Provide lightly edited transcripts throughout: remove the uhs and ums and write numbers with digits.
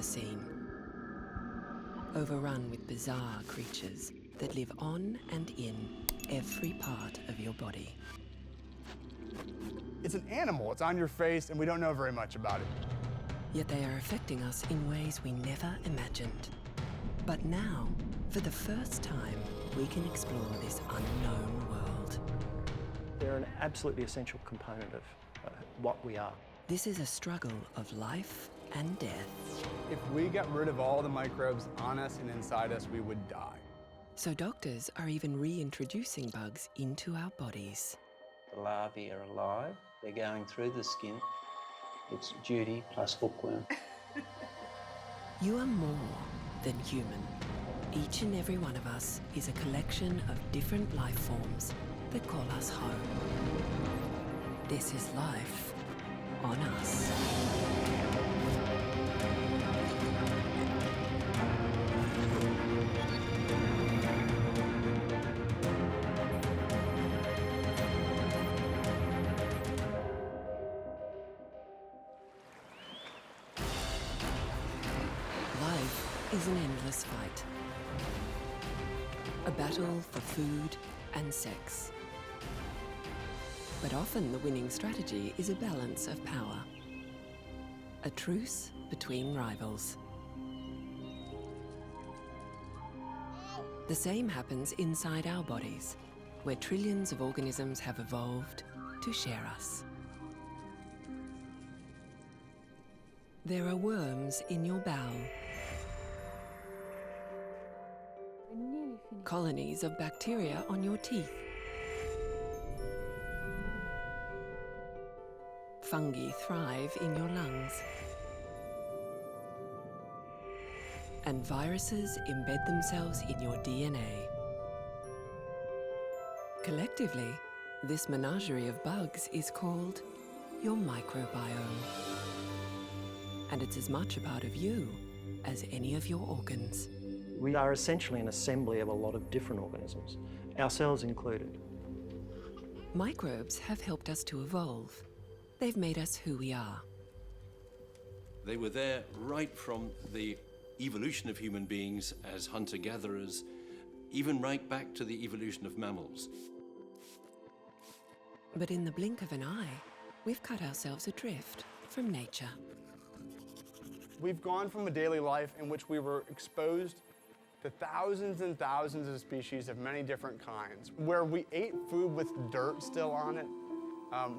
seen. Overrun with bizarre creatures that live on and in every part of your body. It's an animal, it's on your face, and we don't know very much about it. Yet they are affecting us in ways we never imagined. But now, for the first time, we can explore this unknown world. They're an absolutely essential component of what we are. This is a struggle of life and death. If we got rid of all the microbes on us and inside us, we would die. So doctors are even reintroducing bugs into our bodies. The larvae are alive, they're going through the skin. It's duty plus hookworm. You are more than human. Each and every one of us is a collection of different life forms that call us home. This is life on us. Life is an endless fight. A battle for food and sex. But often the winning strategy is a balance of power. A truce between rivals. The same happens inside our bodies, where trillions of organisms have evolved to share us. There are worms in your bowel. Colonies of bacteria on your teeth. Fungi thrive in your lungs. And viruses embed themselves in your DNA. Collectively, this menagerie of bugs is called your microbiome. And it's as much a part of you as any of your organs. We are essentially an assembly of a lot of different organisms, ourselves included. Microbes have helped us to evolve. They've made us who we are. They were there right from the evolution of human beings as hunter-gatherers, even right back to the evolution of mammals. But in the blink of an eye, we've cut ourselves adrift from nature. We've gone from a daily life in which we were exposed to thousands and thousands of species of many different kinds, where we ate food with dirt still on it,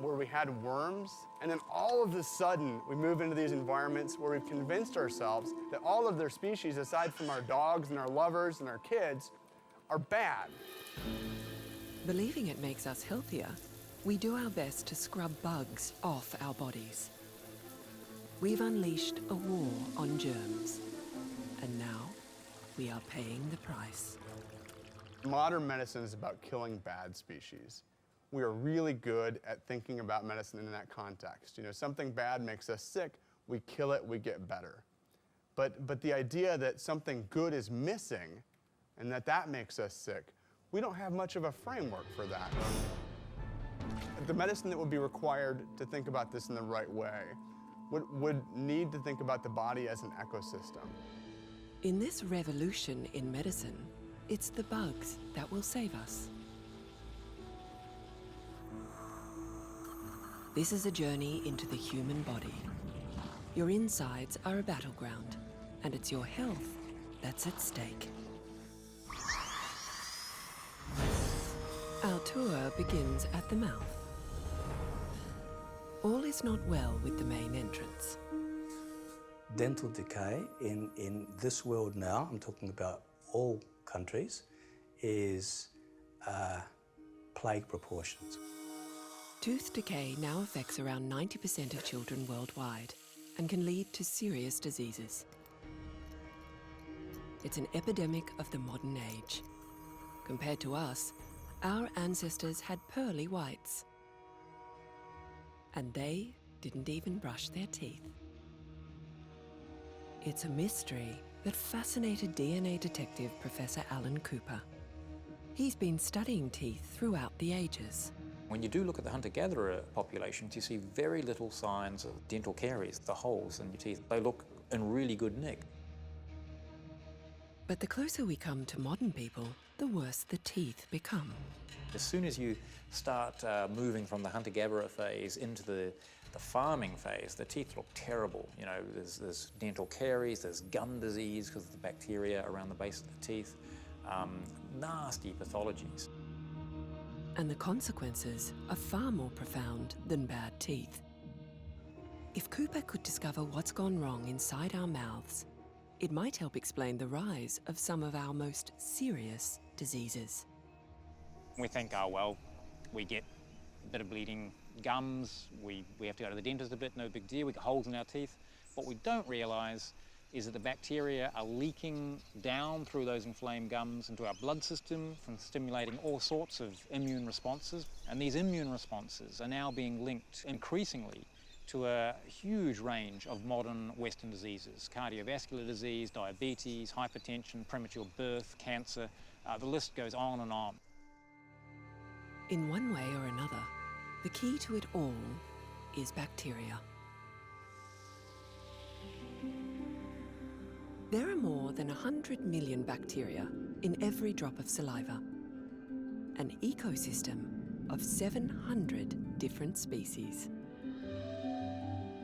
where we had worms, and then all of a sudden we move into these environments where we've convinced ourselves that all of their species, aside from our dogs and our lovers and our kids, are bad. Believing it makes us healthier, we do our best to scrub bugs off our bodies. We've unleashed a war on germs, and now we are paying the price. Modern medicine is about killing bad species. We are really good at thinking about medicine in that context. You know, something bad makes us sick, we kill it, we get better. But the idea that something good is missing and that makes us sick, we don't have much of a framework for that. The medicine that would be required to think about this in the right way would need to think about the body as an ecosystem. In this revolution in medicine, it's the bugs that will save us. This is a journey into the human body. Your insides are a battleground, and it's your health that's at stake. Our tour begins at the mouth. All is not well with the main entrance. Dental decay in this world now, I'm talking about all countries, is plague proportions. Tooth decay now affects around 90% of children worldwide and can lead to serious diseases. It's an epidemic of the modern age. Compared to us, our ancestors had pearly whites. And they didn't even brush their teeth. It's a mystery that fascinated DNA detective Professor Alan Cooper. He's been studying teeth throughout the ages. When you do look at the hunter-gatherer populations, you see very little signs of dental caries, the holes in your teeth. They look in really good nick. But the closer we come to modern people, the worse the teeth become. As soon as you start moving from the hunter-gatherer phase into the farming phase, the teeth look terrible. You know, there's dental caries, there's gum disease because of the bacteria around the base of the teeth, nasty pathologies. And the consequences are far more profound than bad teeth. If Cooper could discover what's gone wrong inside our mouths, it might help explain the rise of some of our most serious diseases. We think, oh, well, we get a bit of bleeding gums, we have to go to the dentist a bit, no big deal, we get holes in our teeth. What we don't realise is that the bacteria are leaking down through those inflamed gums into our blood system from stimulating all sorts of immune responses. And these immune responses are now being linked increasingly to a huge range of modern Western diseases: cardiovascular disease, diabetes, hypertension, premature birth, cancer, the list goes on and on. In one way or another, the key to it all is bacteria. There are more than 100 million bacteria in every drop of saliva, an ecosystem of 700 different species.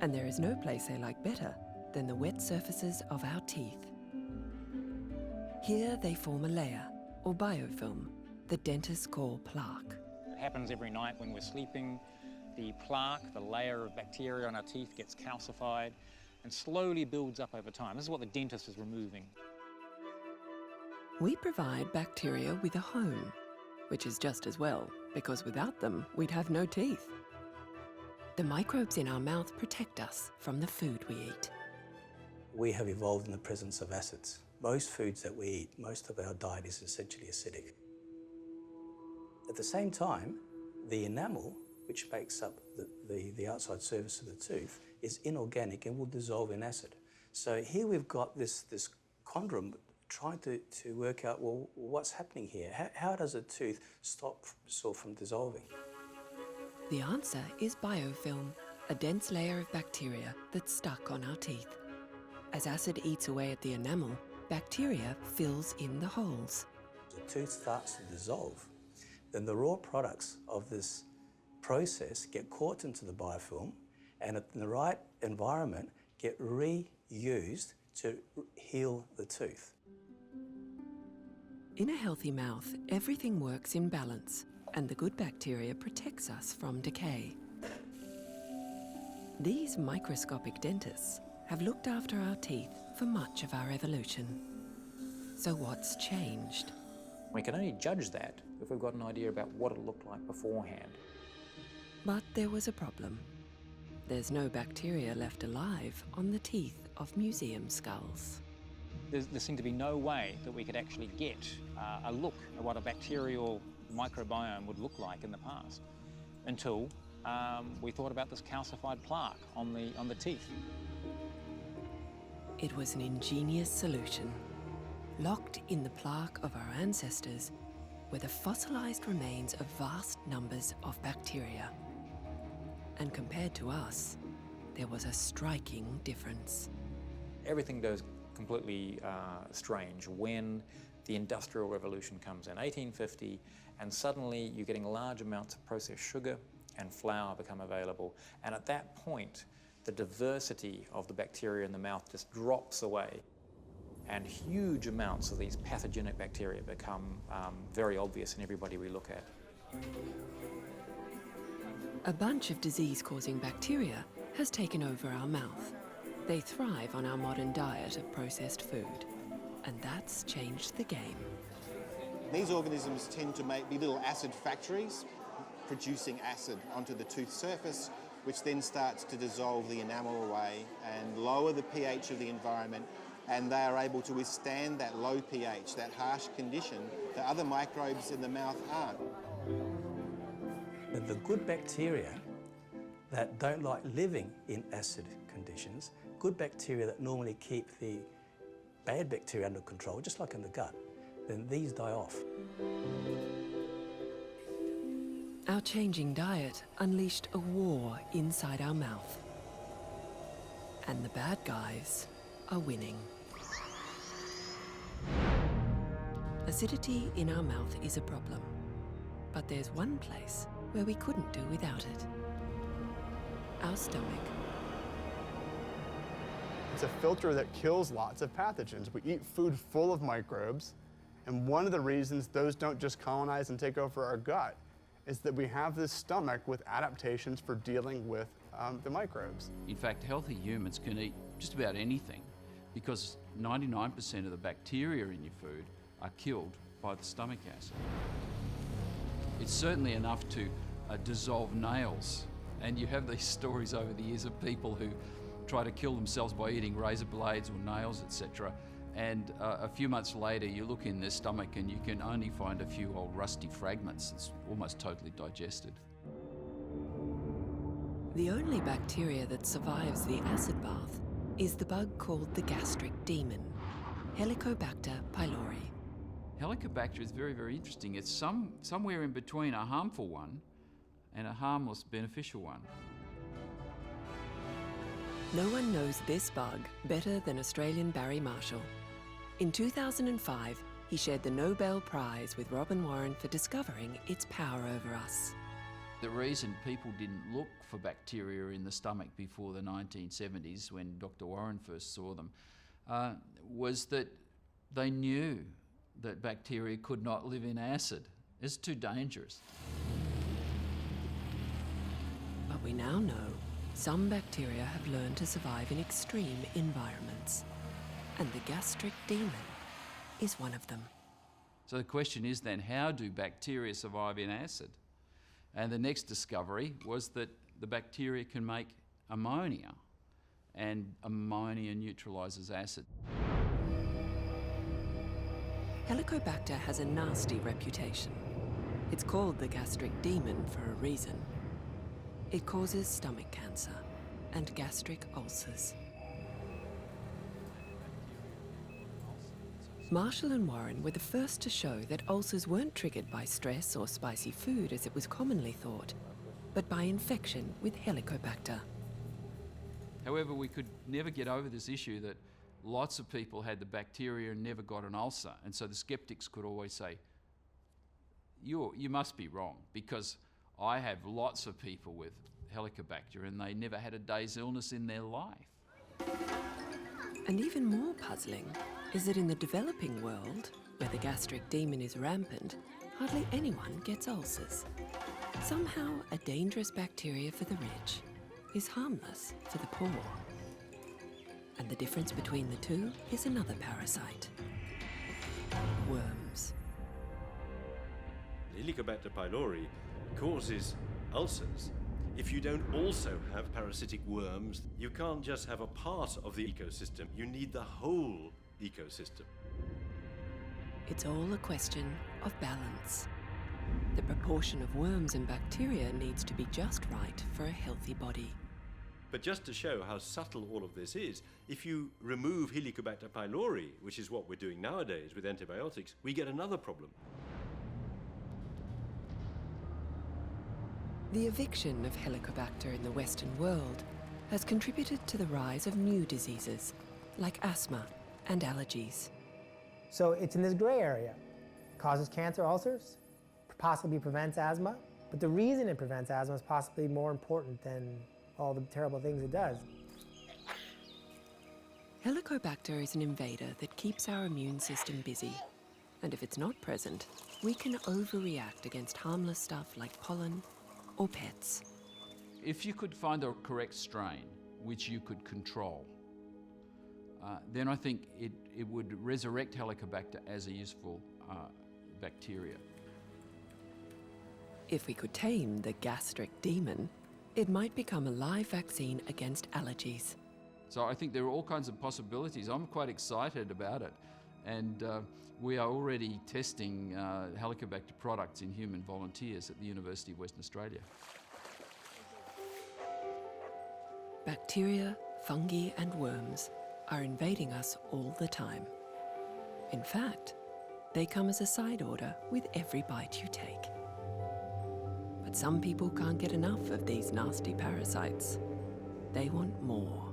And there is no place they like better than the wet surfaces of our teeth. Here they form a layer, or biofilm, that dentists call plaque. It happens every night when we're sleeping. The plaque, the layer of bacteria on our teeth, gets calcified and slowly builds up over time. This is what the dentist is removing. We provide bacteria with a home, which is just as well, because without them, we'd have no teeth. The microbes in our mouth protect us from the food we eat. We have evolved in the presence of acids. Most foods that we eat, most of our diet is essentially acidic. At the same time, the enamel, which makes up the outside surface of the tooth, is inorganic and will dissolve in acid. So here we've got this conundrum trying to work out, well, what's happening here? How does a tooth stop from dissolving? The answer is biofilm, a dense layer of bacteria that's stuck on our teeth. As acid eats away at the enamel, bacteria fills in the holes. The tooth starts to dissolve, then the raw products of this process get caught into the biofilm and in the right environment get reused to heal the tooth. In a healthy mouth, everything works in balance, and the good bacteria protects us from decay. These microscopic dentists have looked after our teeth for much of our evolution. So what's changed? We can only judge that if we've got an idea about what it looked like beforehand. But there was a problem. There's no bacteria left alive on the teeth of museum skulls. There seemed to be no way that we could actually get a look at what a bacterial microbiome would look like in the past until we thought about this calcified plaque on the teeth. It was an ingenious solution. Locked in the plaque of our ancestors were the fossilized remains of vast numbers of bacteria. And compared to us, there was a striking difference. Everything goes completely strange when the Industrial Revolution comes in, 1850, and suddenly you're getting large amounts of processed sugar and flour become available. And at that point, the diversity of the bacteria in the mouth just drops away. And huge amounts of these pathogenic bacteria become very obvious in everybody we look at. A bunch of disease-causing bacteria has taken over our mouth. They thrive on our modern diet of processed food, and that's changed the game. These organisms tend to be little acid factories, producing acid onto the tooth surface, which then starts to dissolve the enamel away and lower the pH of the environment, and they are able to withstand that low pH, that harsh condition that other microbes in the mouth aren't. The good bacteria that don't like living in acid conditions, good bacteria that normally keep the bad bacteria under control, just like in the gut, then these die off. Our changing diet unleashed a war inside our mouth. And the bad guys are winning. Acidity in our mouth is a problem, but there's one place where we couldn't do without it. Our stomach. It's a filter that kills lots of pathogens. We eat food full of microbes, and one of the reasons those don't just colonize and take over our gut is that we have this stomach with adaptations for dealing with the microbes. In fact, healthy humans can eat just about anything because 99% of the bacteria in your food are killed by the stomach acid. It's certainly enough to dissolve nails, and you have these stories over the years of people who try to kill themselves by eating razor blades or nails, etc. And a few months later, you look in their stomach and you can only find a few old rusty fragments. It's almost totally digested. The only bacteria that survives the acid bath is the bug called the gastric demon, Helicobacter pylori. Helicobacter is very, very interesting. It's somewhere in between a harmful one and a harmless, beneficial one. No one knows this bug better than Australian Barry Marshall. In 2005, he shared the Nobel Prize with Robin Warren for discovering its power over us. The reason people didn't look for bacteria in the stomach before the 1970s, when Dr. Warren first saw them, was that they knew that bacteria could not live in acid. It's too dangerous. But we now know some bacteria have learned to survive in extreme environments, and the gastric demon is one of them. So the question is then, how do bacteria survive in acid? And the next discovery was that the bacteria can make ammonia, and ammonia neutralizes acid. Helicobacter has a nasty reputation. It's called the gastric demon for a reason. It causes stomach cancer and gastric ulcers. Marshall and Warren were the first to show that ulcers weren't triggered by stress or spicy food as it was commonly thought, but by infection with Helicobacter. However, we could never get over this issue that lots of people had the bacteria and never got an ulcer, and so the skeptics could always say, you must be wrong, because I have lots of people with Helicobacter and they never had a day's illness in their life. And even more puzzling is that in the developing world, where the gastric demon is rampant, hardly anyone gets ulcers. Somehow, a dangerous bacteria for the rich is harmless for the poor. And the difference between the two is another parasite: worms. Helicobacter pylori causes ulcers. If you don't also have parasitic worms, you can't just have a part of the ecosystem. You need the whole ecosystem. It's all a question of balance. The proportion of worms and bacteria needs to be just right for a healthy body. But just to show how subtle all of this is, if you remove Helicobacter pylori, which is what we're doing nowadays with antibiotics, we get another problem. The eviction of Helicobacter in the Western world has contributed to the rise of new diseases like asthma and allergies. So it's in this gray area. Causes cancer, ulcers, possibly prevents asthma, but the reason it prevents asthma is possibly more important than all the terrible things it does. Helicobacter is an invader that keeps our immune system busy. And if it's not present, we can overreact against harmless stuff like pollen or pets. If you could find the correct strain, which you could control, then I think it would resurrect Helicobacter as a useful bacteria. If we could tame the gastric demon, it might become a live vaccine against allergies. So I think there are all kinds of possibilities. I'm quite excited about it. And we are already testing Helicobacter products in human volunteers at the University of Western Australia. Bacteria, fungi, and worms are invading us all the time. In fact, they come as a side order with every bite you take. But some people can't get enough of these nasty parasites. They want more.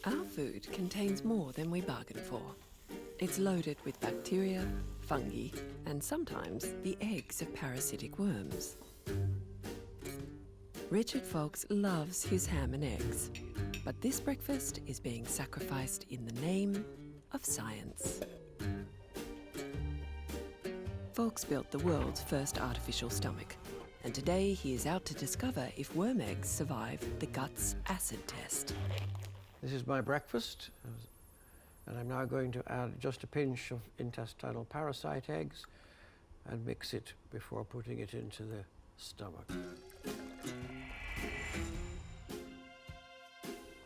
Our food contains more than we bargained for. It's loaded with bacteria, fungi, and sometimes the eggs of parasitic worms. Richard Foulkes loves his ham and eggs, but this breakfast is being sacrificed in the name of science. Foulkes built the world's first artificial stomach, and today he is out to discover if worm eggs survive the gut's acid test. This is my breakfast, and I'm now going to add just a pinch of intestinal parasite eggs and mix it before putting it into the stomach.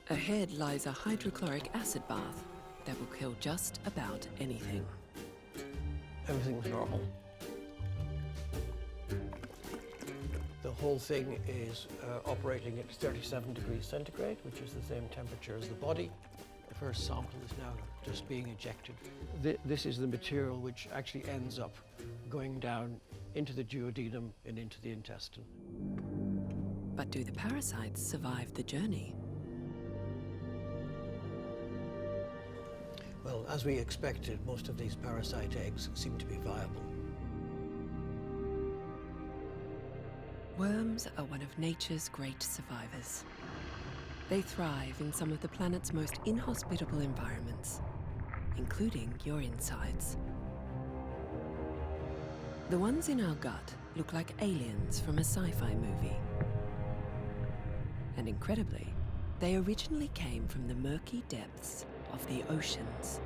Ahead lies a hydrochloric acid bath that will kill just about anything. Everything's normal. The whole thing is operating at 37 degrees centigrade, which is the same temperature as the body. The first sample is now just being ejected. This is the material which actually ends up going down into the duodenum and into the intestine. But do the parasites survive the journey? Well, as we expected, most of these parasite eggs seem to be viable. Worms are one of nature's great survivors. They thrive in some of the planet's most inhospitable environments, including your insides. The ones in our gut look like aliens from a sci-fi movie. And incredibly, they originally came from the murky depths of the oceans.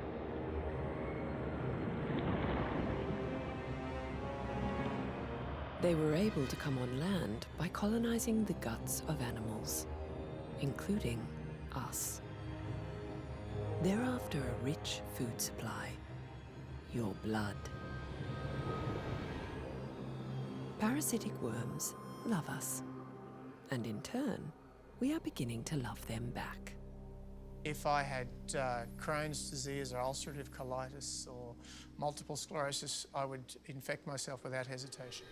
They were able to come on land by colonizing the guts of animals, including us. They're after a rich food supply, your blood. Parasitic worms love us, and in turn, we are beginning to love them back. If I had Crohn's disease or ulcerative colitis or multiple sclerosis, I would infect myself without hesitation.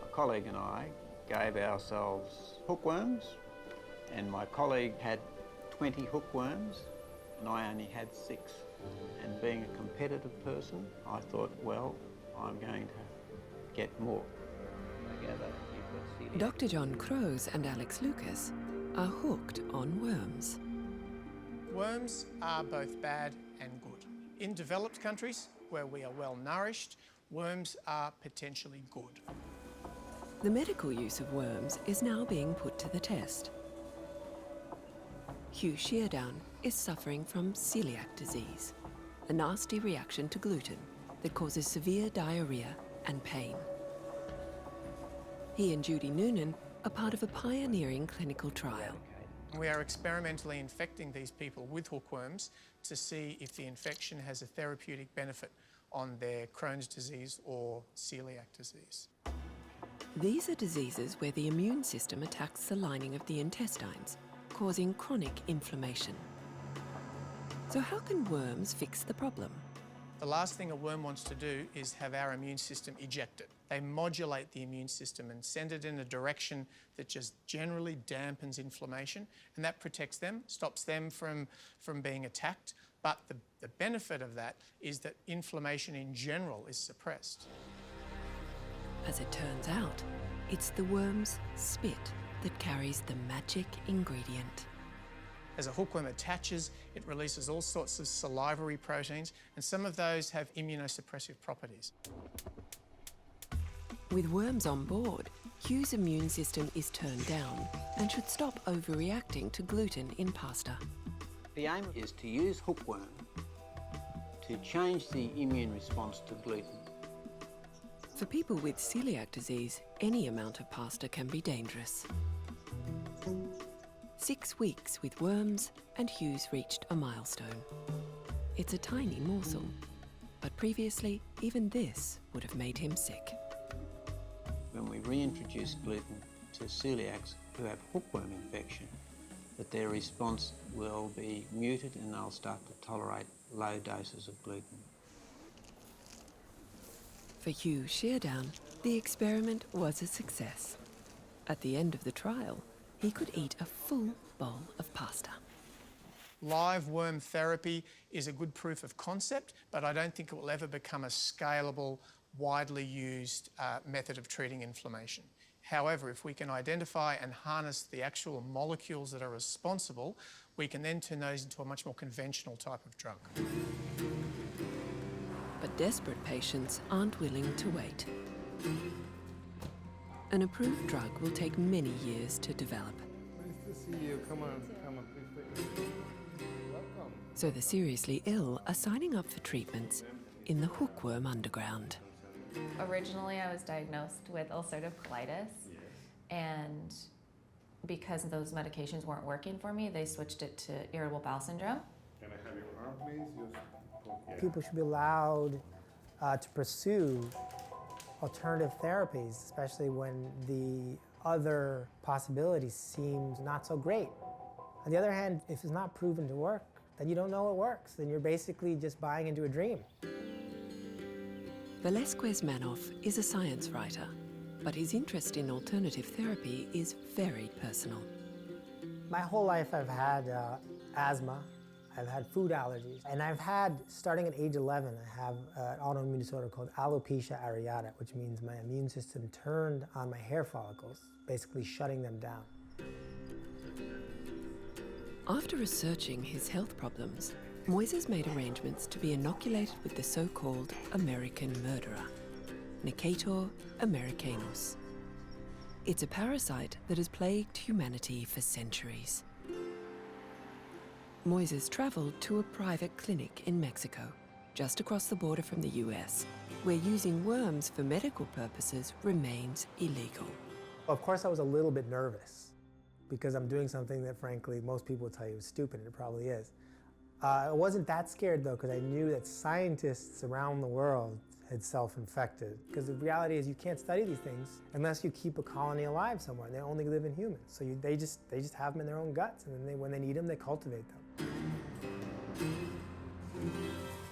A colleague and I gave ourselves hookworms, and my colleague had 20 hookworms, and I only had 6. And being a competitive person, I thought, well, I'm going to get more. Dr. John Crows and Alex Lucas are hooked on worms. Worms are both bad and good. In developed countries, where we are well nourished, worms are potentially good. The medical use of worms is now being put to the test. Hugh Sheardown is suffering from celiac disease, a nasty reaction to gluten that causes severe diarrhea and pain. He and Judy Noonan are part of a pioneering clinical trial. We are experimentally infecting these people with hookworms to see if the infection has a therapeutic benefit on their Crohn's disease or celiac disease. These are diseases where the immune system attacks the lining of the intestines, causing chronic inflammation. So how can worms fix the problem? The last thing a worm wants to do is have our immune system eject it. They modulate the immune system and send it in a direction that just generally dampens inflammation, and that protects them, stops them from being attacked. But the benefit of that is that inflammation in general is suppressed. As it turns out, it's the worm's spit that carries the magic ingredient. As a hookworm attaches, it releases all sorts of salivary proteins, and some of those have immunosuppressive properties. With worms on board, Hugh's immune system is turned down and should stop overreacting to gluten in pasta. The aim is to use hookworm to change the immune response to gluten. For people with celiac disease, any amount of pasta can be dangerous. 6 weeks with worms, and Hugh's reached a milestone. It's a tiny morsel, but previously, even this would have made him sick. When we reintroduce gluten to celiacs who have hookworm infection, that their response will be muted and they'll start to tolerate low doses of gluten. For Hugh Sheardown, the experiment was a success. At the end of the trial, he could eat a full bowl of pasta. Live worm therapy is a good proof of concept, but I don't think it will ever become a scalable, widely used method of treating inflammation. However, if we can identify and harness the actual molecules that are responsible, we can then turn those into a much more conventional type of drug. But desperate patients aren't willing to wait. An approved drug will take many years to develop. Nice to see you. Come on, please. Welcome. So the seriously ill are signing up for treatments in the hookworm underground. Originally, I was diagnosed with ulcerative colitis, and because those medications weren't working for me, they switched it to irritable bowel syndrome. Can I have your arm, please? People should be allowed to pursue alternative therapies, especially when the other possibilities seem not so great. On the other hand, if it's not proven to work, then you don't know it works. Then you're basically just buying into a dream. Velasquez Manoff is a science writer, but his interest in alternative therapy is very personal. My whole life I've had asthma, I've had food allergies, and I've had, starting at age 11, I have an autoimmune disorder called alopecia areata, which means my immune system turned on my hair follicles, basically shutting them down. After researching his health problems, Moises made arrangements to be inoculated with the so-called American murderer, Necator americanus. It's a parasite that has plagued humanity for centuries. Moises traveled to a private clinic in Mexico, just across the border from the US, where using worms for medical purposes remains illegal. Of course, I was a little bit nervous because I'm doing something that, frankly, most people would tell you is stupid, and it probably is. I wasn't that scared, though, because I knew that scientists around the world had self-infected. Because the reality is you can't study these things unless you keep a colony alive somewhere. They only live in humans. So they just have them in their own guts, and then when they need them, they cultivate them.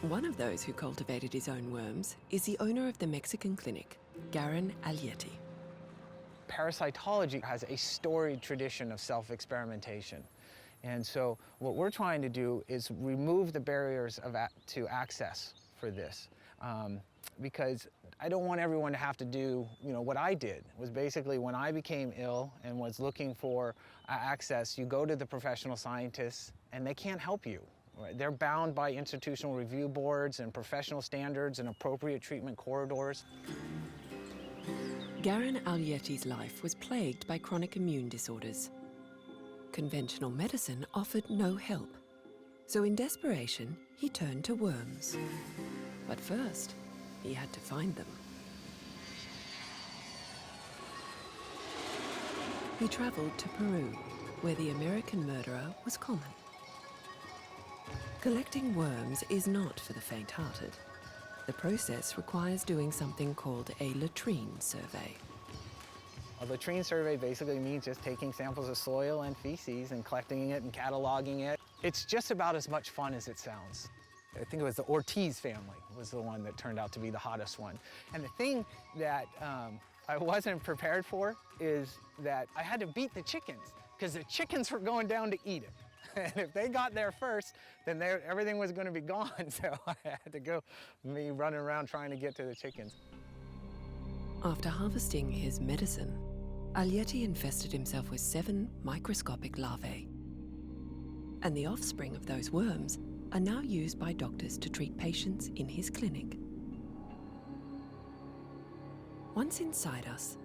One of those who cultivated his own worms is the owner of the Mexican clinic, Gaudry Alietti. Parasitology has a storied tradition of self-experimentation. And so what we're trying to do is remove the barriers to access for this. Because I don't want everyone to have to do, what I did. Was basically when I became ill and was looking for access, you go to the professional scientists and they can't help you. Right? They're bound by institutional review boards and professional standards and appropriate treatment corridors. Gaudry Alietti's life was plagued by chronic immune disorders. Conventional medicine offered no help. So in desperation, he turned to worms. But first, he had to find them. He traveled to Peru, where the American murderer was common. Collecting worms is not for the faint-hearted. The process requires doing something called a latrine survey. A latrine survey basically means just taking samples of soil and feces and collecting it and cataloging it. It's just about as much fun as it sounds. I think it was the Ortiz family was the one that turned out to be the hottest one. And the thing that I wasn't prepared for is that I had to beat the chickens because the chickens were going down to eat it. And if they got there first, then everything was going to be gone. So I had to go, me running around trying to get to the chickens. After harvesting his medicine, Alietti infested himself with 7 microscopic larvae. And the offspring of those worms are now used by doctors to treat patients in his clinic. Once inside us,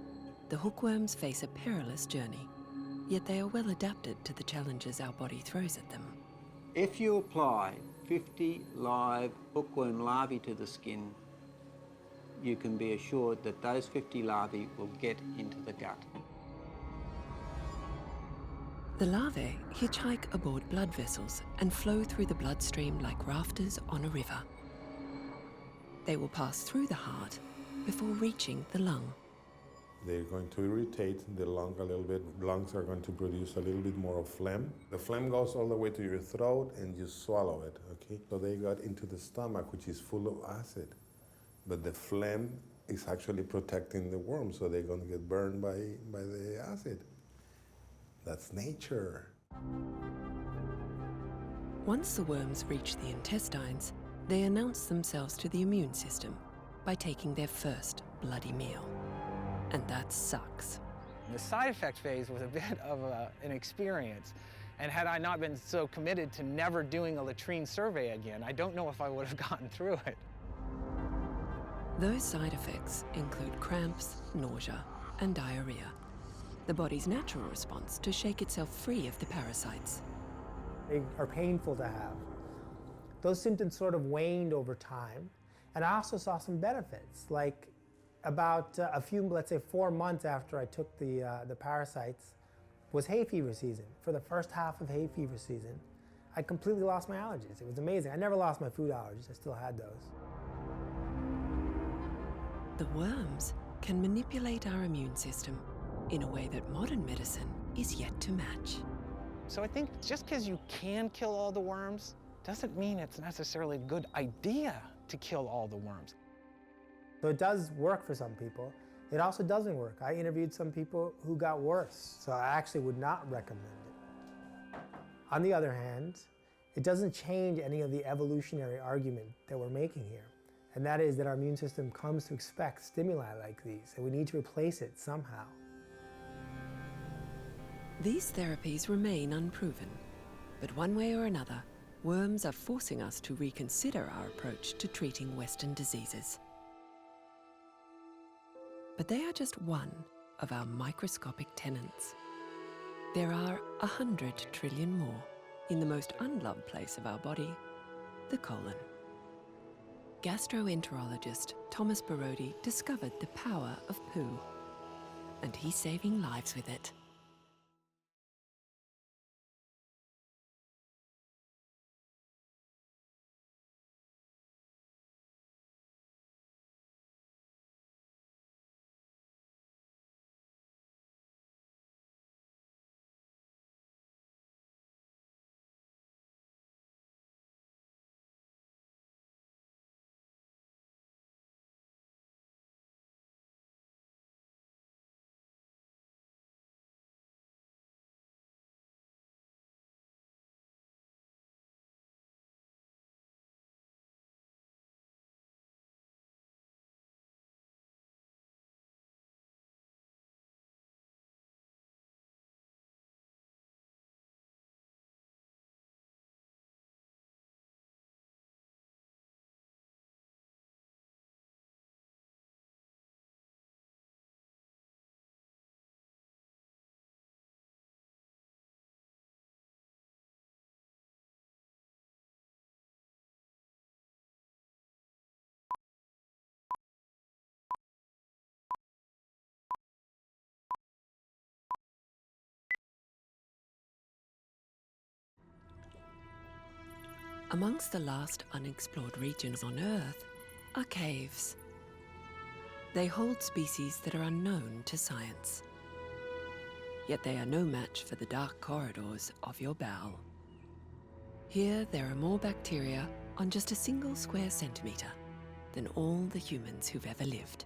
the hookworms face a perilous journey, yet they are well adapted to the challenges our body throws at them. If you apply 50 live hookworm larvae to the skin, you can be assured that those 50 larvae will get into the gut. The larvae hitchhike aboard blood vessels and flow through the bloodstream like rafters on a river. They will pass through the heart before reaching the lung. They're going to irritate the lung a little bit. Lungs are going to produce a little bit more of phlegm. The phlegm goes all the way to your throat and you swallow it, okay? So they got into the stomach, which is full of acid. But the phlegm is actually protecting the worm, so they're going to get burned by the acid. That's nature. Once the worms reach the intestines, they announce themselves to the immune system by taking their first bloody meal. And that sucks. The side effect phase was a bit of an experience. And had I not been so committed to never doing a latrine survey again, I don't know if I would have gotten through it. Those side effects include cramps, nausea, and diarrhea, the body's natural response to shake itself free of the parasites. They are painful to have. Those symptoms sort of waned over time, and I also saw some benefits, like about let's say 4 months after I took the parasites was hay fever season. For the first half of hay fever season, I completely lost my allergies. It was amazing. I never lost my food allergies. I still had those. The worms can manipulate our immune system in a way that modern medicine is yet to match. So I think just because you can kill all the worms doesn't mean it's necessarily a good idea to kill all the worms. So it does work for some people. It also doesn't work. I interviewed some people who got worse, so I actually would not recommend it. On the other hand, it doesn't change any of the evolutionary argument that we're making here, and that is that our immune system comes to expect stimuli like these, and we need to replace it somehow. These therapies remain unproven, but one way or another, worms are forcing us to reconsider our approach to treating Western diseases. But they are just one of our microscopic tenants. There are 100 trillion more in the most unloved place of our body, the colon. Gastroenterologist Thomas Borody discovered the power of poo, and he's saving lives with it. Amongst the last unexplored regions on Earth are caves. They hold species that are unknown to science. Yet they are no match for the dark corridors of your bowel. Here there are more bacteria on just a single square centimetre than all the humans who've ever lived.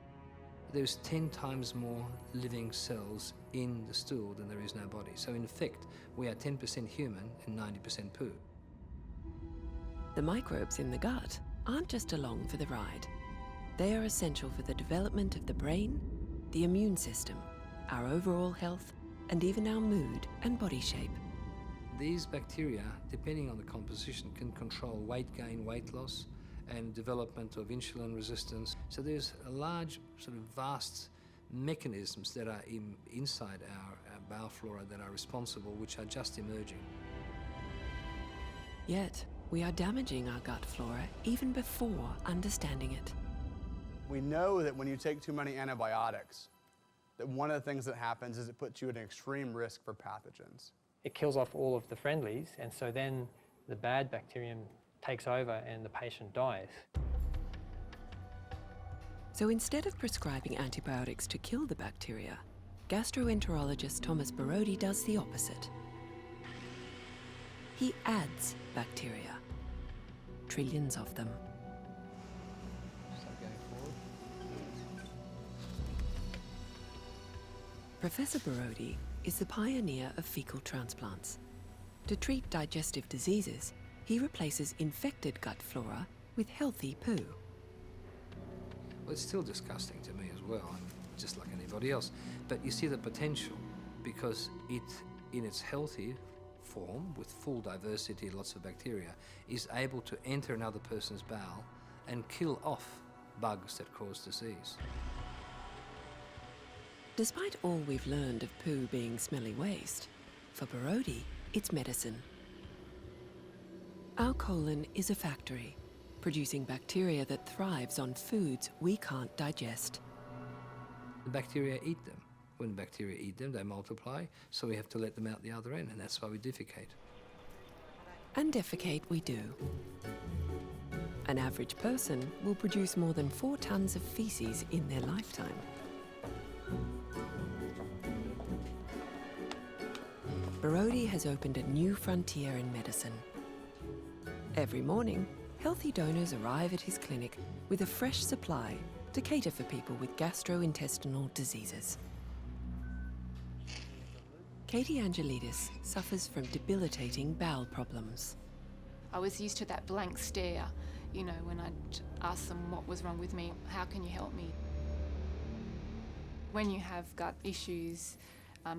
There's 10 times more living cells in the stool than there is in our body. So in effect, we are 10% human and 90% poo. The microbes in the gut aren't just along for the ride. They are essential for the development of the brain, the immune system, our overall health, and even our mood and body shape. These bacteria, depending on the composition, can control weight gain, weight loss, and development of insulin resistance. So there's a large, sort of vast mechanisms that are inside our bowel flora that are responsible, which are just emerging. Yet, we are damaging our gut flora even before understanding it. We know that when you take too many antibiotics, that one of the things that happens is it puts you at an extreme risk for pathogens. It kills off all of the friendlies, and so then the bad bacterium takes over and the patient dies. So instead of prescribing antibiotics to kill the bacteria, gastroenterologist Thomas Borody does the opposite. He adds bacteria, trillions of them. Professor Borody is the pioneer of fecal transplants. To treat digestive diseases, he replaces infected gut flora with healthy poo. Well, it's still disgusting to me as well. I'm just like anybody else. But you see the potential because it, in its healthy form, with full diversity, lots of bacteria, is able to enter another person's bowel and kill off bugs that cause disease. Despite all we've learned of poo being smelly waste, for Borody, it's medicine. Our colon is a factory, producing bacteria that thrives on foods we can't digest. The bacteria eat them. When bacteria eat them, they multiply, so we have to let them out the other end, and that's why we defecate. And defecate we do. An average person will produce more than 4 tons of feces in their lifetime. Borody has opened a new frontier in medicine. Every morning, healthy donors arrive at his clinic with a fresh supply to cater for people with gastrointestinal diseases. Katie Angelidis suffers from debilitating bowel problems. I was used to that blank stare, you know, when I'd ask them what was wrong with me, how can you help me? When you have gut issues,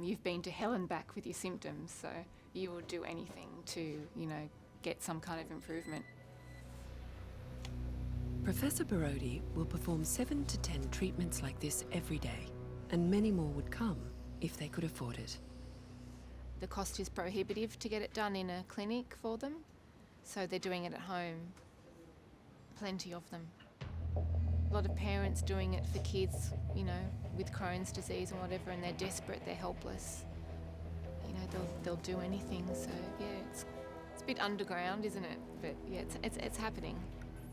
you've been to hell and back with your symptoms, so you will do anything to, you know, get some kind of improvement. Professor Borody will perform 7 to 10 treatments like this every day, and many more would come if they could afford it. The cost is prohibitive to get it done in a clinic for them, so they're doing it at home. Plenty of them. A lot of parents doing it for kids, you know, with Crohn's disease or whatever, and they're desperate, they're helpless. You know, they'll do anything, so yeah, it's a bit underground, isn't it? But yeah, it's happening.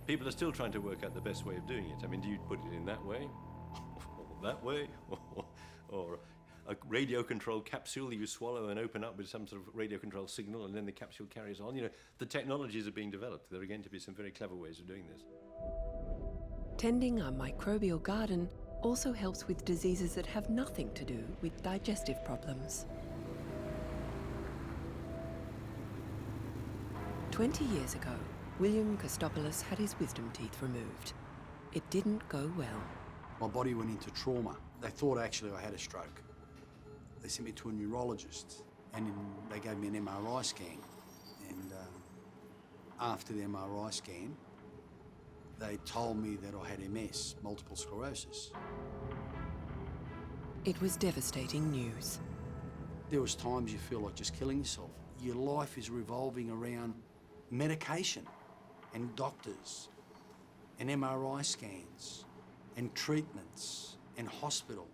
People are still trying to work out the best way of doing it. I mean, do you put it in that way, or that way, or a radio-controlled capsule you swallow and open up with some sort of radio-controlled signal, and then the capsule carries on? You know, the technologies are being developed. There are going to be some very clever ways of doing this. Tending our microbial garden also helps with diseases that have nothing to do with digestive problems. 20 years ago, William Kostopoulos had his wisdom teeth removed. It didn't go well. My body went into trauma. They thought actually I had a stroke. They sent me to a neurologist, and they gave me an MRI scan. And after the MRI scan, they told me that I had MS, multiple sclerosis. It was devastating news. There was times you feel like just killing yourself. Your life is revolving around medication and doctors and MRI scans and treatments and hospital.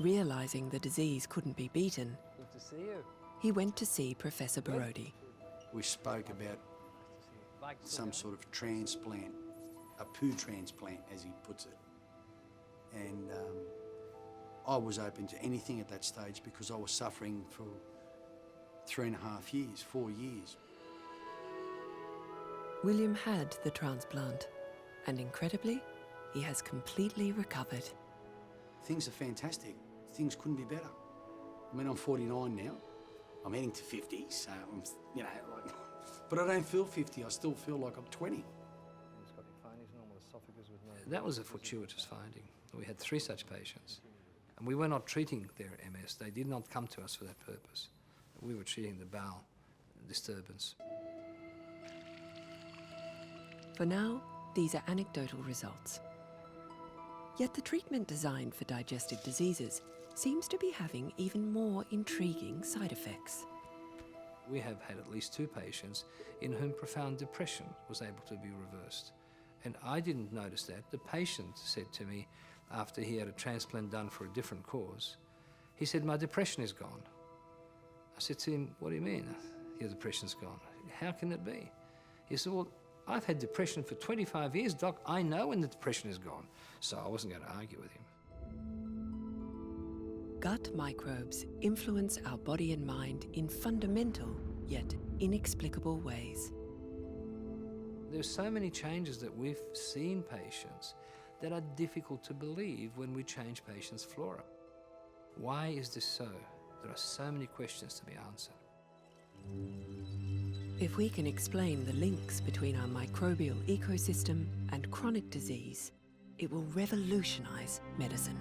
Realising the disease couldn't be beaten, Good to see you. he went to see Professor Borody. We spoke about some sort of transplant, a poo transplant, as he puts it. And I was open to anything at that stage because I was suffering for 3.5 years, 4 years. William had the transplant, and incredibly, he has completely recovered. Things are fantastic. Things couldn't be better. I mean, I'm 49 now. I'm heading to 50, so I'm, you know, like, but I don't feel 50. I still feel like I'm 20. That was a fortuitous finding. We had 3 such patients, and we were not treating their MS. They did not come to us for that purpose. We were treating the bowel disturbance. For now, these are anecdotal results. Yet the treatment designed for digestive diseases seems to be having even more intriguing side effects. We have had at least 2 patients in whom profound depression was able to be reversed. And I didn't notice that. The patient said to me, after he had a transplant done for a different cause, he said, "My depression is gone." I said to him, "What do you mean, your depression's gone? How can it be?" He said, "Well, I've had depression for 25 years, Doc. I know when the depression is gone." So I wasn't going to argue with him. Gut microbes influence our body and mind in fundamental yet inexplicable ways. There's so many changes that we've seen patients that are difficult to believe when we change patients' flora. Why is this so? There are so many questions to be answered. If we can explain the links between our microbial ecosystem and chronic disease, it will revolutionize medicine.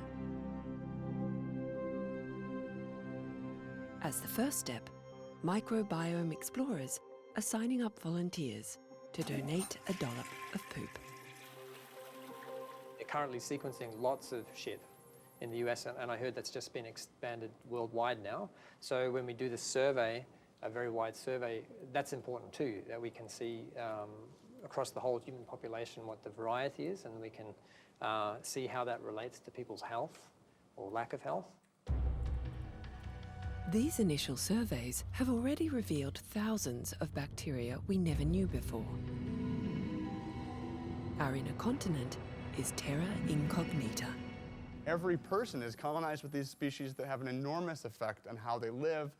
As the first step, microbiome explorers are signing up volunteers to donate a dollop of poop. They're currently sequencing lots of shit in the US, and I heard that's just been expanded worldwide now. So when we do this survey, a very wide survey, that's important too, that we can see across the whole human population what the variety is, and we can see how that relates to people's health or lack of health. These initial surveys have already revealed thousands of bacteria we never knew before. Our inner continent is terra incognita. Every person is colonized with these species that have an enormous effect on how they live,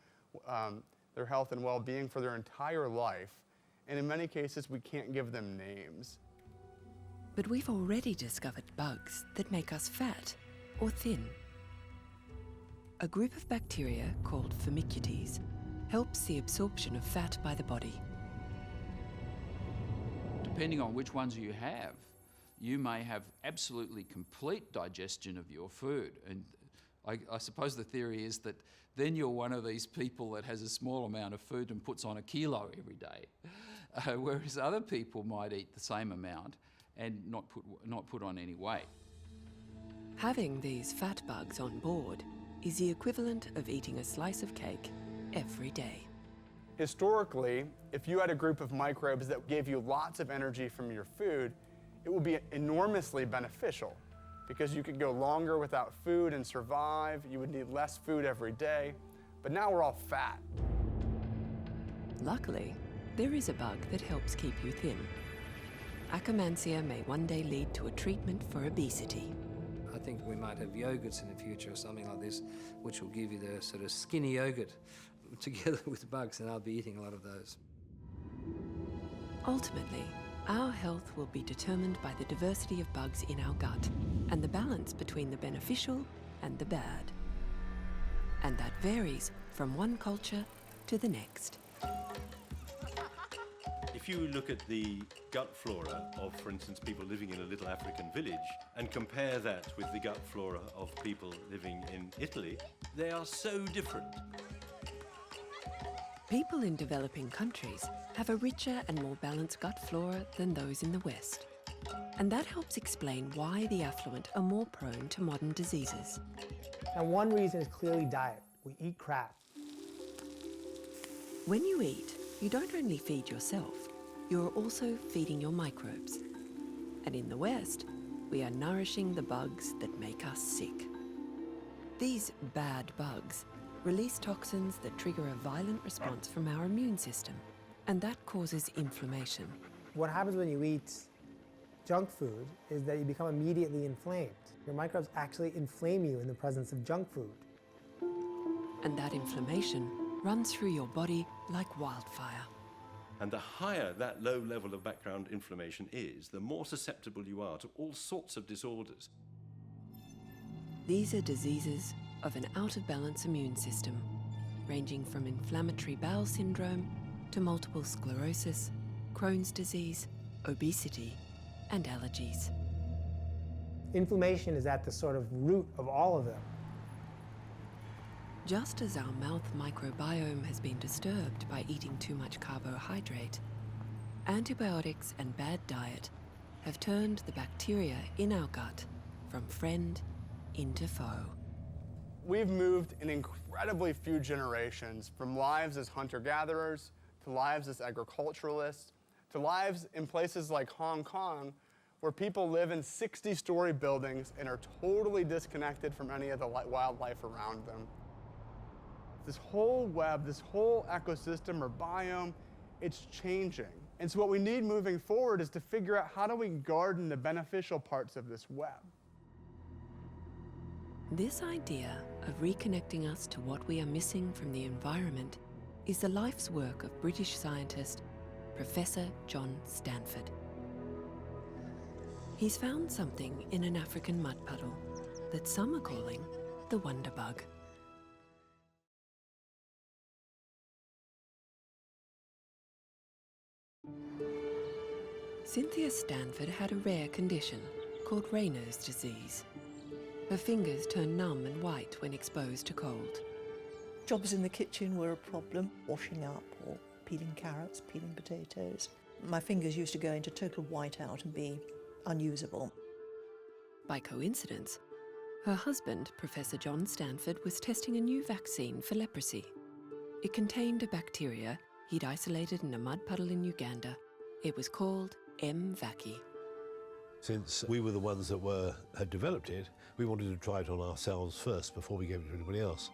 their health and well-being for their entire life. And in many cases, we can't give them names. But we've already discovered bugs that make us fat or thin. A group of bacteria called Firmicutes helps the absorption of fat by the body. Depending on which ones you have, you may have absolutely complete digestion of your food. And I suppose the theory is that then you're one of these people that has a small amount of food and puts on a kilo every day. Whereas other people might eat the same amount and not put on any weight. Having these fat bugs on board is the equivalent of eating a slice of cake every day. Historically, if you had a group of microbes that gave you lots of energy from your food, it would be enormously beneficial because you could go longer without food and survive. You would need less food every day, but now we're all fat. Luckily, there is a bug that helps keep you thin. Akkermansia may one day lead to a treatment for obesity. I think we might have yogurts in the future or something like this, which will give you the sort of skinny yogurt together with bugs, and I'll be eating a lot of those. Ultimately, our health will be determined by the diversity of bugs in our gut and the balance between the beneficial and the bad. And that varies from one culture to the next. If you look at the gut flora of, for instance, people living in a little African village and compare that with the gut flora of people living in Italy, they are so different. People in developing countries have a richer and more balanced gut flora than those in the West. And that helps explain why the affluent are more prone to modern diseases. And one reason is clearly diet. We eat crap. When you eat, you don't only feed yourself, you're also feeding your microbes. And in the West, we are nourishing the bugs that make us sick. These bad bugs release toxins that trigger a violent response from our immune system, and that causes inflammation. What happens when you eat junk food is that you become immediately inflamed. Your microbes actually inflame you in the presence of junk food. And that inflammation runs through your body like wildfire. And the higher that low level of background inflammation is, the more susceptible you are to all sorts of disorders. These are diseases of an out-of-balance immune system, ranging from inflammatory bowel syndrome to multiple sclerosis, Crohn's disease, obesity, and allergies. Inflammation is at the sort of root of all of them. Just as our mouth microbiome has been disturbed by eating too much carbohydrate, antibiotics and bad diet have turned the bacteria in our gut from friend into foe. We've moved in incredibly few generations from lives as hunter-gatherers to lives as agriculturalists to lives in places like Hong Kong where people live in 60-story buildings and are totally disconnected from any of the wildlife around them. This whole web, this whole ecosystem or biome, it's changing. And so what we need moving forward is to figure out how do we garden the beneficial parts of this web. This idea of reconnecting us to what we are missing from the environment is the life's work of British scientist Professor John Stanford. He's found something in an African mud puddle that some are calling the wonder bug. Cynthia Stanford had a rare condition called Raynaud's disease. Her fingers turned numb and white when exposed to cold. Jobs in the kitchen were a problem, washing up or peeling carrots, peeling potatoes. My fingers used to go into total whiteout and be unusable. By coincidence, her husband, Professor John Stanford, was testing a new vaccine for leprosy. It contained a bacteria he'd isolated in a mud puddle in Uganda. It was called M. vacci. Since we were the ones that had developed it, we wanted to try it on ourselves first before we gave it to anybody else.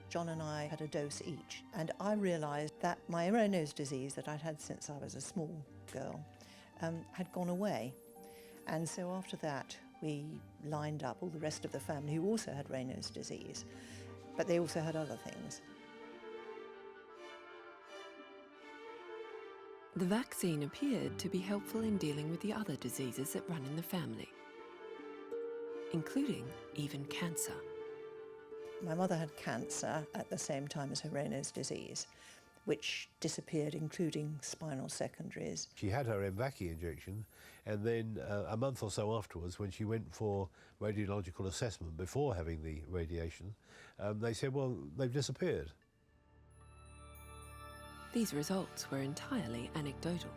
John and I had a dose each, and I realised that my Raynaud's disease that I'd had since I was a small girl had gone away. And so after that, we lined up all the rest of the family who also had Raynaud's disease, but they also had other things. The vaccine appeared to be helpful in dealing with the other diseases that run in the family, including even cancer. My mother had cancer at the same time as her Raynaud's disease, which disappeared, including spinal secondaries. She had her M. vacci injection, and then a month or so afterwards, when she went for radiological assessment before having the radiation, they said, well, they've disappeared. These results were entirely anecdotal.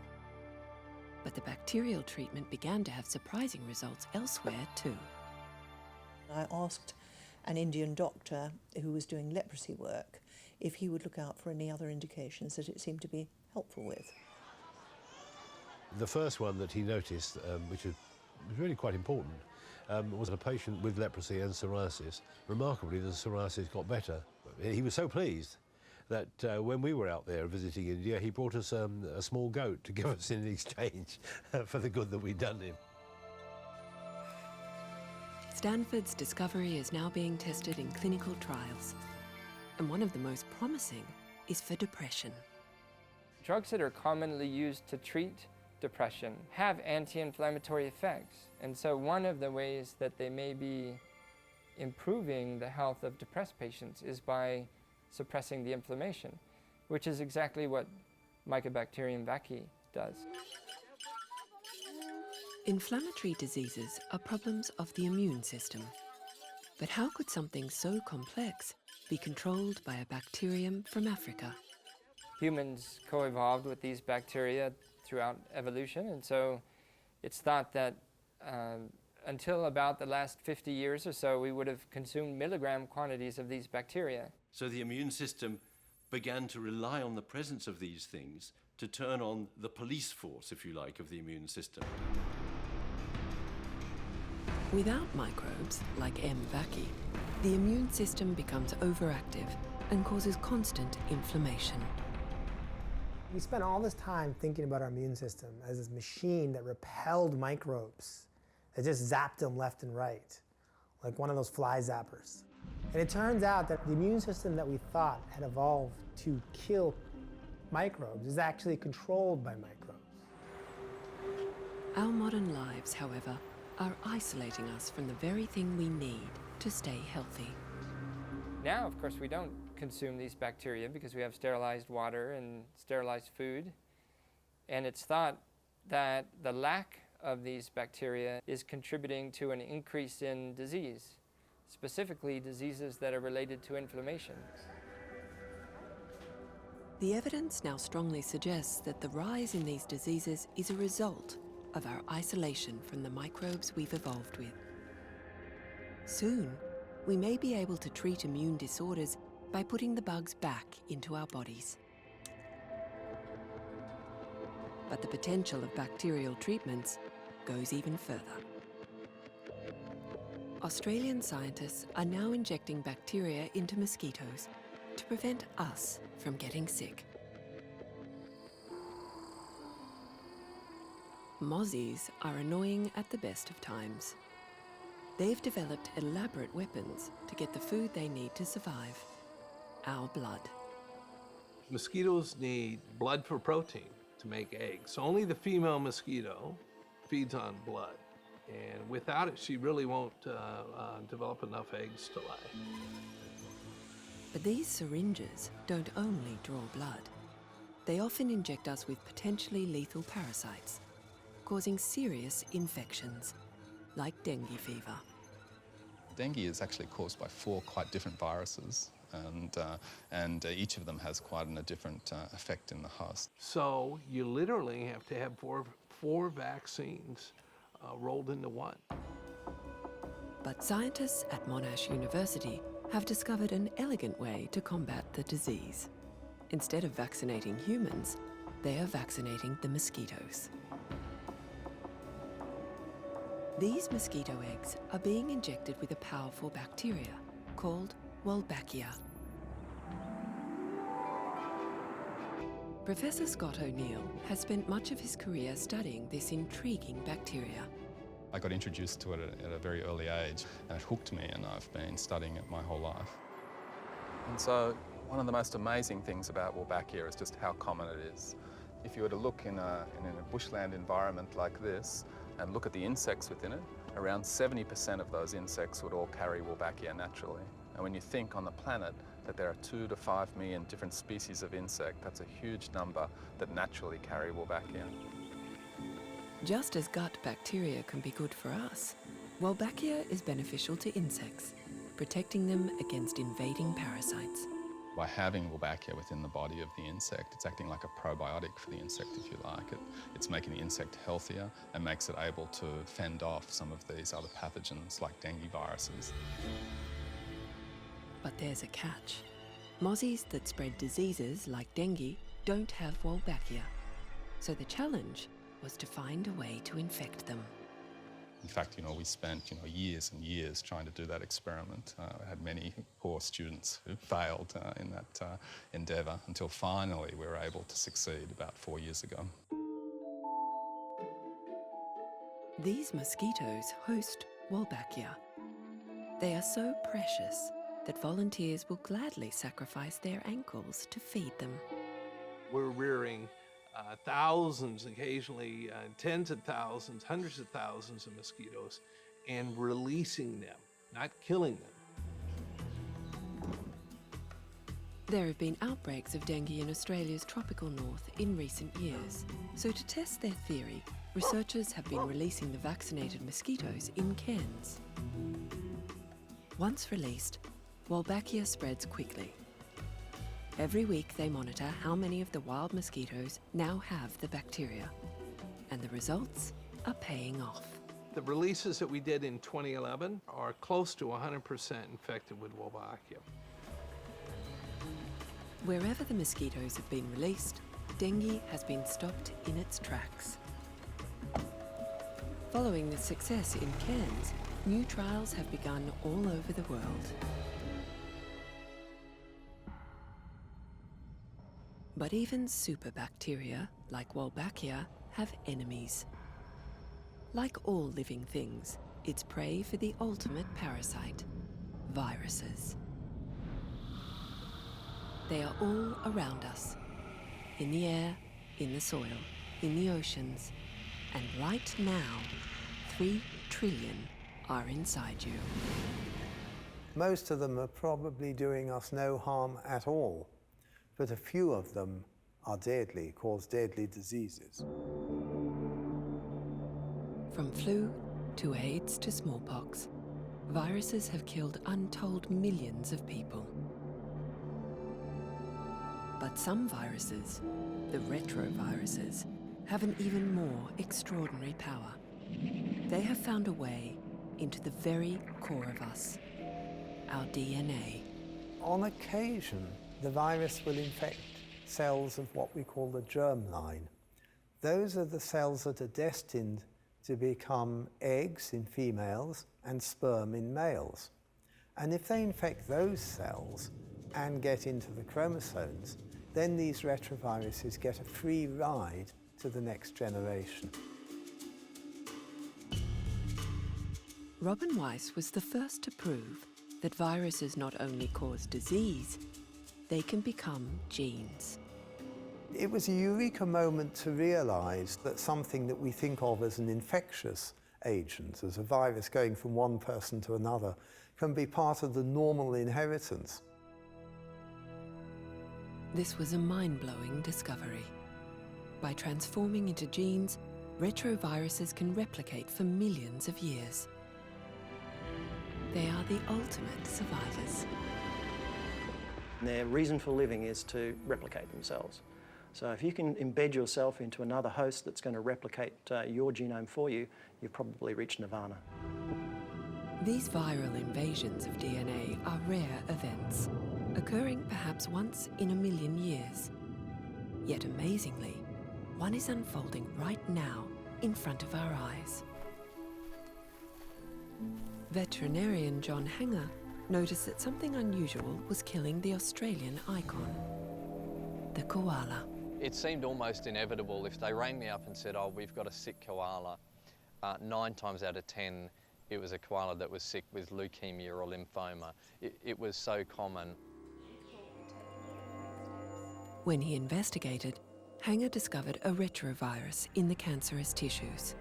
But the bacterial treatment began to have surprising results elsewhere too. I asked an Indian doctor who was doing leprosy work if he would look out for any other indications that it seemed to be helpful with. The first one that he noticed, which was really quite important, was a patient with leprosy and psoriasis. Remarkably, the psoriasis got better. He was so pleased that when we were out there visiting India, he brought us a small goat to give us in exchange for the good that we'd done him. Stanford's discovery is now being tested in clinical trials, and one of the most promising is for depression. Drugs that are commonly used to treat depression have anti-inflammatory effects, and so one of the ways that they may be improving the health of depressed patients is by suppressing the inflammation, which is exactly what Mycobacterium vacci does. Inflammatory diseases are problems of the immune system. But how could something so complex be controlled by a bacterium from Africa? Humans co-evolved with these bacteria throughout evolution, and so it's thought that until about the last 50 years or so, we would have consumed milligram quantities of these bacteria. So the immune system began to rely on the presence of these things to turn on the police force, if you like, of the immune system. Without microbes, like M. vacci, the immune system becomes overactive and causes constant inflammation. We spent all this time thinking about our immune system as this machine that repelled microbes, that just zapped them left and right, like one of those fly zappers. And it turns out that the immune system that we thought had evolved to kill microbes is actually controlled by microbes. Our modern lives, however, are isolating us from the very thing we need to stay healthy. Now, of course, we don't consume these bacteria because we have sterilized water and sterilized food. And it's thought that the lack of these bacteria is contributing to an increase in disease, specifically diseases that are related to inflammation. The evidence now strongly suggests that the rise in these diseases is a result of our isolation from the microbes we've evolved with. Soon, we may be able to treat immune disorders by putting the bugs back into our bodies. But the potential of bacterial treatments goes even further. Australian scientists are now injecting bacteria into mosquitoes to prevent us from getting sick. Mozzies are annoying at the best of times. They've developed elaborate weapons to get the food they need to survive: our blood. Mosquitoes need blood for protein to make eggs. So only the female mosquito feeds on blood. And without it, she really won't develop enough eggs to lay. But these syringes don't only draw blood. they often inject us with potentially lethal parasites, causing serious infections, like dengue fever. Dengue is actually caused by 4 quite different viruses, and each of them has quite a different effect in the host. So you literally have to have four vaccines rolled into one. But scientists at Monash University have discovered an elegant way to combat the disease. Instead of vaccinating humans, they are vaccinating the mosquitoes. These mosquito eggs are being injected with a powerful bacteria called Wolbachia. Professor Scott O'Neill has spent much of his career studying this intriguing bacteria. I got introduced to it at a very early age, and it hooked me, and I've been studying it my whole life. And so one of the most amazing things about Wolbachia is just how common it is. If you were to look in a bushland environment like this and look at the insects within it, around 70% of those insects would all carry Wolbachia naturally. And when you think on the planet that there are 2 to 5 million different species of insect, that's a huge number that naturally carry Wolbachia. Just as gut bacteria can be good for us, Wolbachia is beneficial to insects, protecting them against invading parasites. By having Wolbachia within the body of the insect, it's acting like a probiotic for the insect, if you like. It's making the insect healthier and makes it able to fend off some of these other pathogens like dengue viruses. But there's a catch. Mozzies that spread diseases like dengue don't have Wolbachia. So the challenge was to find a way to infect them. In fact, we spent years and years trying to do that experiment. I had many poor students who failed in that endeavour until finally we were able to succeed about 4 years ago. These mosquitoes host Wolbachia. They are so precious that volunteers will gladly sacrifice their ankles to feed them. We're rearing thousands, occasionally tens of thousands, hundreds of thousands of mosquitoes, and releasing them, not killing them. There have been outbreaks of dengue in Australia's tropical north in recent years. So to test their theory, researchers have been releasing the vaccinated mosquitoes in cairns. Once released, Wolbachia spreads quickly. Every week they monitor how many of the wild mosquitoes now have the bacteria, and the results are paying off. The releases that we did in 2011 are close to 100% infected with Wolbachia. Wherever the mosquitoes have been released, dengue has been stopped in its tracks. Following the success in cairns, new trials have begun all over the world. But even superbacteria, like Wolbachia, have enemies. Like all living things, it's prey for the ultimate parasite, viruses. They are all around us, in the air, in the soil, in the oceans, and right now, 3 trillion are inside you. Most of them are probably doing us no harm at all, but a few of them are deadly, cause deadly diseases. From flu to AIDS to smallpox, viruses have killed untold millions of people. But some viruses, the retroviruses, have an even more extraordinary power. They have found a way into the very core of us, our DNA. On occasion, the virus will infect cells of what we call the germline. Those are the cells that are destined to become eggs in females and sperm in males. And if they infect those cells and get into the chromosomes, then these retroviruses get a free ride to the next generation. Robin Weiss was the first to prove that viruses not only cause disease, they can become genes. It was a eureka moment to realize that something that we think of as an infectious agent, as a virus going from one person to another, can be part of the normal inheritance. This was a mind-blowing discovery. By transforming into genes, retroviruses can replicate for millions of years. They are the ultimate survivors. Their reason for living is to replicate themselves. So if you can embed yourself into another host that's going to replicate your genome for you, you've probably reached nirvana. These viral invasions of DNA are rare events, occurring perhaps once in a million years. Yet amazingly, one is unfolding right now in front of our eyes. Veterinarian John Hanger noticed that something unusual was killing the Australian icon, the koala. It seemed almost inevitable. If they rang me up and said, oh, we've got a sick koala, 9 times out of 10, it was a koala that was sick with leukemia or lymphoma. It was so common. When he investigated, Hanger discovered a retrovirus in the cancerous tissues.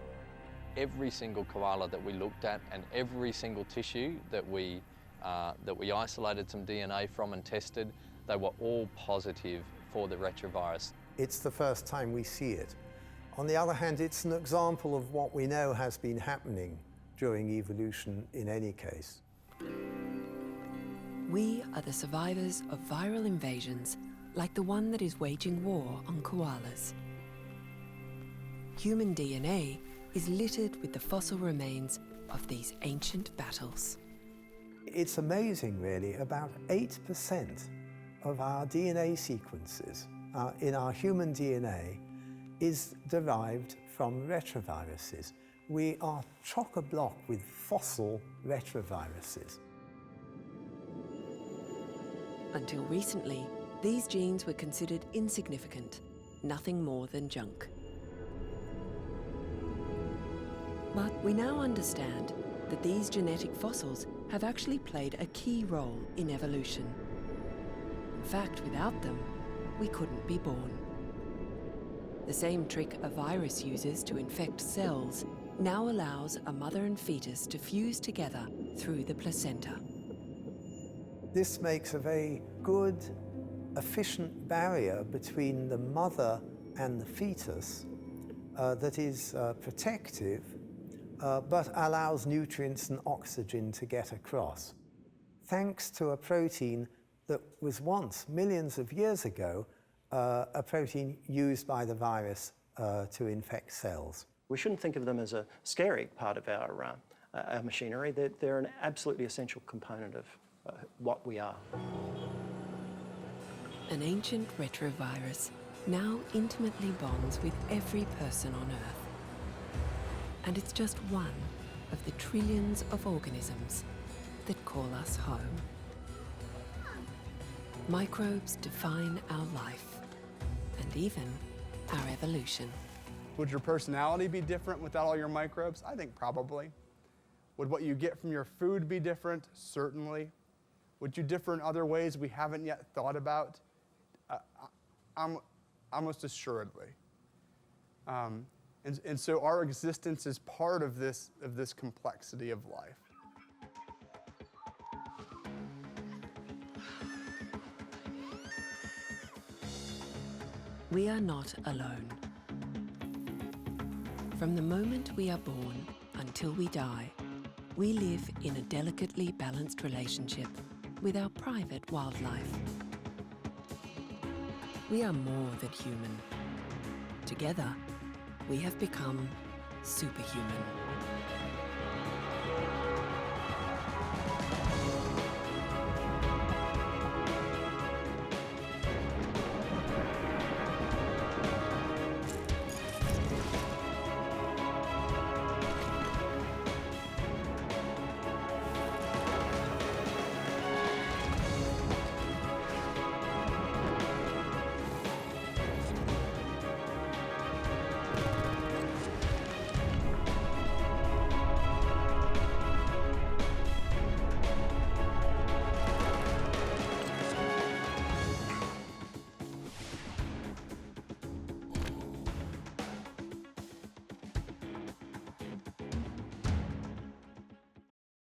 Every single koala that we looked at and every single tissue that we isolated some DNA from and tested, they were all positive for the retrovirus. It's the first time we see it. On the other hand, it's an example of what we know has been happening during evolution in any case. We are the survivors of viral invasions like the one that is waging war on koalas. Human DNA is littered with the fossil remains of these ancient battles. It's amazing, really. About 8% of our DNA sequences in our human DNA is derived from retroviruses. We are chock-a-block with fossil retroviruses. Until recently, these genes were considered insignificant, nothing more than junk. But we now understand that these genetic fossils have actually played a key role in evolution. In fact, without them, we couldn't be born. The same trick a virus uses to infect cells now allows a mother and fetus to fuse together through the placenta. This makes a very good, efficient barrier between the mother and the fetus that is protective, but allows nutrients and oxygen to get across. Thanks to a protein that was once, millions of years ago, a protein used by the virus to infect cells. We shouldn't think of them as a scary part of our machinery. They're an absolutely essential component of what we are. An ancient retrovirus now intimately bonds with every person on Earth. And it's just one of the trillions of organisms that call us home. Microbes define our life, and even our evolution. Would your personality be different without all your microbes? I think probably. Would what you get from your food be different? Certainly. Would you differ in other ways we haven't yet thought about? Almost assuredly. And so our existence is part of this complexity of life. We are not alone. From the moment we are born until we die, we live in a delicately balanced relationship with our private wildlife. We are more than human. Together, we have become superhuman.